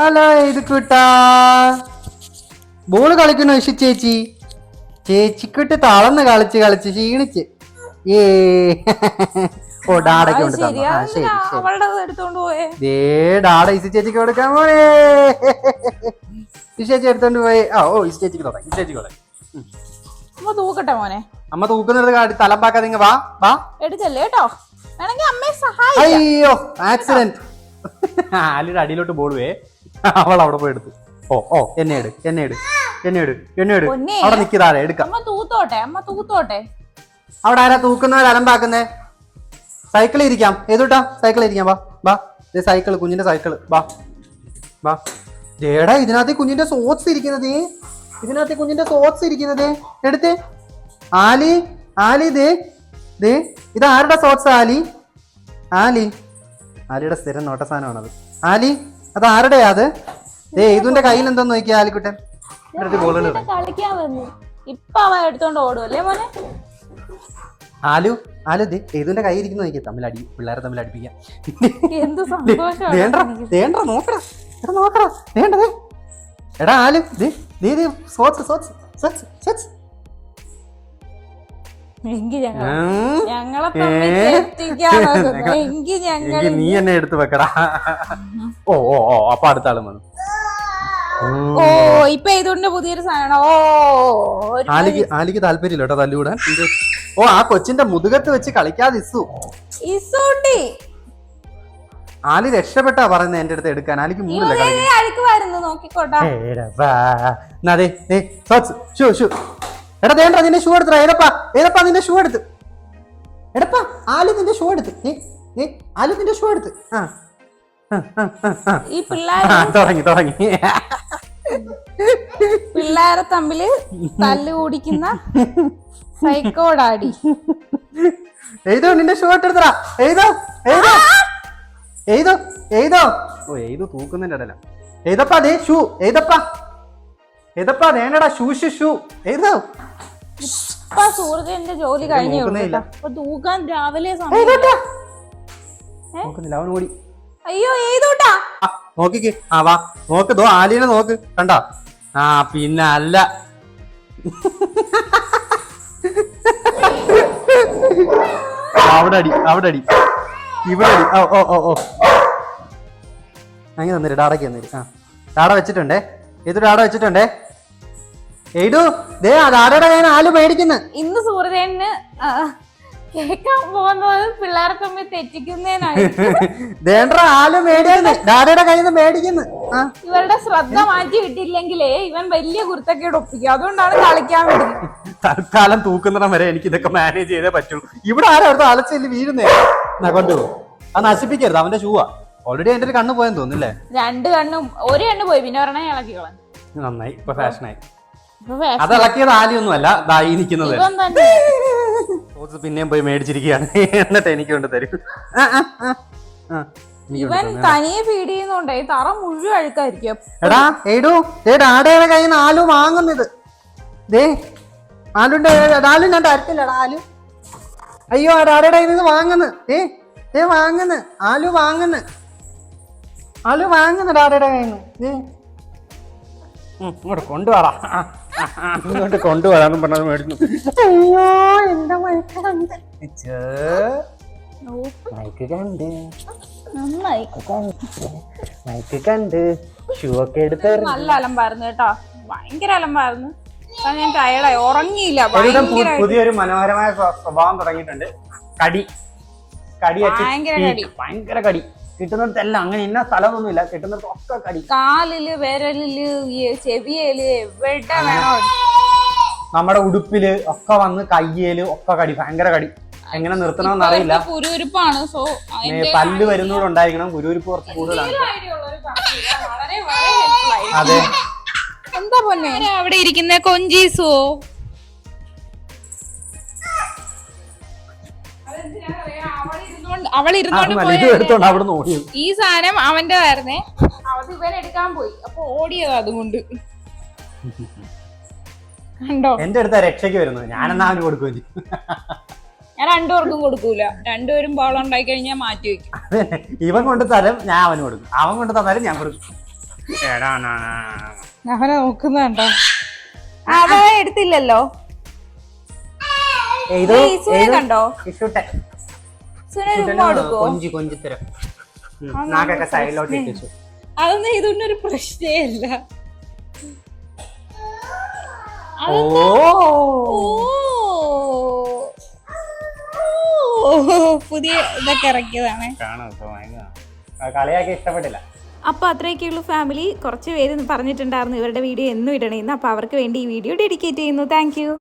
Hello ഇത് കൂട്ടാ ball കളിക്കണോ ഇഷി ചേച്ചി ചേച്ചിക്കിട്ട് തളർന്ന് കളിച്ച് കളിച്ച് ക്ഷീണിച്ച് ഏ ഓ ഡാഡയ്ക്ക് കൊണ്ട് തന്നു. ആ ശരി ശരി ഡാഡ ഇസി ചേച്ചിക്ക് കൊടുക്കാൻ പോയേ ഇഷി ചേച്ചി എടുത്തോണ്ട് പോയി. ഓ ഇസി ചേച്ചിക്ക് തുടങ്ങി ഇസി ചേച്ചിക്ക് തുടങ്ങി. തൂക്കട്ടെ മോനെ. അമ്മ തൂക്കുന്നത് കാട്ടി തലമ്പാക്കാ നിങ്ങ വാ വാ എടുക്കല്ലേ കേട്ടോ. വേണമെങ്കിൽ അമ്മയെ സഹായിക്കാം. അയ്യോ ആക്സിഡന്റ്. ആലിയുടെ അടിയിലോട്ട് ബോളുവേ അവൾ അവിടെ പോയി എടുത്തു. ഓ എന്നെ എടു എന്നെ എടു എന്നെ എടു എന്നെ എടു അവിടെ നിൽക്കാതെ എടുക്കാം. അമ്മ തൂത്തോട്ടെ. അവിടെ ആരാ തൂക്കുന്നവർ അലമ്പാക്കുന്നേ? സൈക്കിളിൽ ഇരിക്കാം. ഏതൂട്ടാ സൈക്കിളിൽ ഇരിക്കാം. വാ വാ സൈക്കിള് കുഞ്ഞിന്റെ സൈക്കിള് വാ വാ. ജേടാ ഇതിനകത്ത് കുഞ്ഞിന്റെ സോക്സ് ഇരിക്കുന്നത്. ഇതിനകത്ത് കുഞ്ഞിന്റെ സോക്സ് ഇരിക്കുന്നത് എടുത്തേ. ആലി ആലി ദേ ദേ ഇത് ആരുടെ സോക്സ്? ആലിയുടെ സ്ഥിരം നോട്ട സാധനമാണത്. ആലി അത് ആരുടെയാ? അത് ഇതിന്റെ കയ്യിൽ എന്താന്ന് നോക്കിയാ ആലിക്കുട്ടൻ എടുത്തോണ്ട് ഓടുവല്ലേ മോനെ. ആലു ദേ ഇതിന്റെ കയ്യിൽ ഇരിക്കുന്ന നോക്കിയാ തമ്മിലടി പിള്ളേരെ തമ്മിൽ അടുപ്പിക്കാം. നോക്കടാ വേണ്ടതേ എടാ ആലു ദേ ദേ ദേ സോക്സ് സോക്സ് സോക്സ് സോക്സ്. നീ എന്നെ എടുത്ത് വെക്കടാ. ഓ അപ്പൊ അടുത്ത ആളും വന്നു. ഇപ്പൊ ഇതുകൊണ്ട് പുതിയൊരു സാധനം. ആലിക്ക് താല്പര്യമില്ല കേട്ടോ തല്ലുകൂടാൻ. ആ കൊച്ചിന്റെ മുതുകത്ത് വെച്ച് കളിക്കാതെ ഇസൂട്ടി ആലി രക്ഷപ്പെട്ടാ പറയുന്നത് എന്റെ അടുത്ത് എടുക്കാൻ. ആലിക്ക് മൂന്നില്ല എടാ ദേണ്ട നിന്റെ ഷൂ എടുത്തടാ. ഏതപ്പാ നിന്റെ ഷൂ എടുത്ത് എടപ്പാ. ആലു നിന്റെ ഷൂ എടുത്ത് ആലു നിന്റെ ഷൂ എടുത്ത്. തുടങ്ങി പിള്ളേരെ തമ്മില് തല്ല് കൂടിക്കുന്ന സൈക്കോടാടി. എഴുതോ നിന്റെ ഷൂ എടുത്തടാ. എഴുതോ തൂക്കുന്നതിന്റെ ഇടല. ഏതപ്പാ ദേ ഷൂ ഏതപ്പാ വേണ്ടടാ ഷൂ എഴുതോ. സൂര്യന്റെ ജോലി കഴിഞ്ഞു തൂക്കാൻ രാവിലെ അവൻ ഓടി. അയ്യോ ഏതോട്ടാ നോക്കിക്ക്. വാ നോക്ക് ആലീനെ നോക്ക് കണ്ടാ. പിന്നെ അല്ല അവിടെ അടി ഇവിടെ അടി. ഓ അങ്ങനെ തന്നിര് ഡാഡയ്ക്ക് തന്നിര്. ഡാഡ വെച്ചിട്ടുണ്ടേ. ഏത് ഡാഡ വെച്ചിട്ടുണ്ടേ. ഏടു ദേ ഡാഡയുടെ കയ്യിൽ ആലു മേടിക്കുന്നു. ഇന്ന് സൂര്യന് കേൾക്കാൻ പോകുന്നത് പിള്ളേരെ തമ്മിൽ തെറ്റിക്കുന്നതിനാണ്. ആലു മേടിക്കുന്നു. ഡാഡയുടെ കയ്യിൽ നിന്ന് മേടിക്കുന്നു. ഇവരുടെ ശ്രദ്ധ മാറ്റി വിട്ടില്ലെങ്കിലേ ഇവൻ വലിയ കുരുത്തക്കേട് ഒപ്പിക്കും. അതുകൊണ്ടാണ് കളിക്കാൻ വിടുന്നത്. തൽക്കാലം തൂക്കുന്നിടം വരെ എനിക്ക് ഇതൊക്കെ മാനേജ് ചെയ്തേ പറ്റുള്ളൂ. ഇവിടെ ആരാ അവിടുത്തെ അലച്ചെല്ലി വീഴുന്നേ. കൊണ്ടുപോകും. അത് നശിപ്പിക്കരുത്. അവന്റെ ഷൂവാ. ഓൾറെഡി എന്റെ ഒരു കണ്ണ് പോയെന്ന് തോന്നുന്നില്ലേ. രണ്ട് കണ്ണും ഒരു കണ്ണ് പോയി. പിന്നെ ഒരെണ്ണം ഇളക്കി കളഞ്ഞു. നന്നായി. ഇപ്പൊ ഫാഷനായി. അത് ഇളക്കിയത് ആലിയൊന്നും അല്ല. ദായി നിൽക്കുന്നത് പിന്നെയും പോയി മേടിച്ചിരിക്കുകയാണ്. എന്നിട്ട് എനിക്ക് കൊണ്ട് തരും. ഇവൻ തനിയെ ഫീഡ് ചെയ്യുന്നോണ്ടേ തറ മുഴുവൻ അഴുക്കായിരിക്കും. എടാ ഏടു ഡാഡയുടെ കയ്യിൽ നിന്ന് ആലു വാങ്ങുന്നത്. ആലു ഞാൻ തരത്തില്ലടാ ആലു. അയ്യോ ഡാഡയുടെ കയ്യിൽ നിന്ന് വാങ്ങുന്നു. വാങ്ങുന്നു ആലു വാങ്ങുന്നു ഡാഡയുടെ കയ്യിൽ നിന്ന്. ഇങ്ങോട്ട് കൊണ്ടുപോടാ. ഇങ്ങോട്ട് കൊണ്ടുപോകാന്ന് പറഞ്ഞത് മേടിച്ചു. അയ്യോ എന്റെ മൈക്ക് കണ്ട് ഷൂ ഒക്കെ എടുത്ത് നല്ല അലമ്പായിരുന്നു കേട്ടോ. ഭയങ്കര അലമ്പായിരുന്നു. ഞാൻ ടയർഡായി ഉറങ്ങിയില്ല. പുതിയൊരു മനോഹരമായ സ്വഭാവം തുടങ്ങിയിട്ടുണ്ട്. ഭയങ്കര കടി കിട്ടുന്നിടത്തെല്ലാം. അങ്ങനെ ഇന്ന സ്ഥലമൊന്നുമില്ല. കിട്ടുന്നിടത്തൊക്കെ കടി. കാലില് വിരലില് ചെവിയല് എവിടെ വേണോ. നമ്മുടെ ഉടുപ്പില് ഒക്കെ വന്ന് കയ്യേല് ഒക്കെ കടി. ഭയങ്കര കടി. എങ്ങനെ നിർത്തണമെന്ന് അറിയില്ല. കുരുരുപ്പാണ്. പല്ല് വരുന്നൂടെ ഉണ്ടായിരിക്കണം. കുരുരുപ്പ് കുറച്ച് കൂടുതലാണ്. അതെ. എന്താ പൊന്നെ അവിടെ ഇരിക്കുന്ന കൊഞ്ചീസോ? ഈ സാധനം അവന്റെ ആയിരുന്നേ. അത് ഇവൻ എടുക്കാൻ പോയി. അപ്പൊ ഓടിയത് അതുകൊണ്ട്. കണ്ടോ എന്റെ അടുത്ത രക്ഷയ്ക്ക് വരുന്നത്. ഞാനെന്നാ അവന് കൊടുക്കുകയും ചെയ്യും. ഞാൻ രണ്ടുപേർക്കും കൊടുക്കൂല. രണ്ടുപേരും ബഹളം ഉണ്ടായി കഴിഞ്ഞാൽ മാറ്റി വെക്കും. ഇവൻ കൊണ്ട് തരും, ഞാൻ അവന് കൊടുക്കും. അവൻ കൊണ്ട് തന്നാലും ഞാൻ കൊടുക്കും. അവനെ നോക്കുന്നുണ്ടോ? അതാ എടുത്തില്ലല്ലോ. കണ്ടോ കൊഞ്ചിത്തരം നാക്കൊക്കെ സൈഡിലോട്ട് ഇട്ടിച്ചു. അതൊന്നും ഇതൊന്നൊരു പ്രശ്നേ അല്ല. പുതിയ ഇതൊക്കെ ഇറക്കിയതാണ്. കളിയാക്കി ഇഷ്ടപ്പെട്ടില്ല. അപ്പോൾ അത്രയൊക്കെയുള്ളൂ ഫാമിലി. കുറച്ച് പേര് പറഞ്ഞിട്ടുണ്ടായിരുന്നു ഇവരുടെ വീഡിയോ എന്നും ഇടണമെന്ന്. അപ്പോൾ അവർക്ക് വേണ്ടി ഈ വീഡിയോ ഡെഡിക്കേറ്റ് ചെയ്യുന്നു. താങ്ക്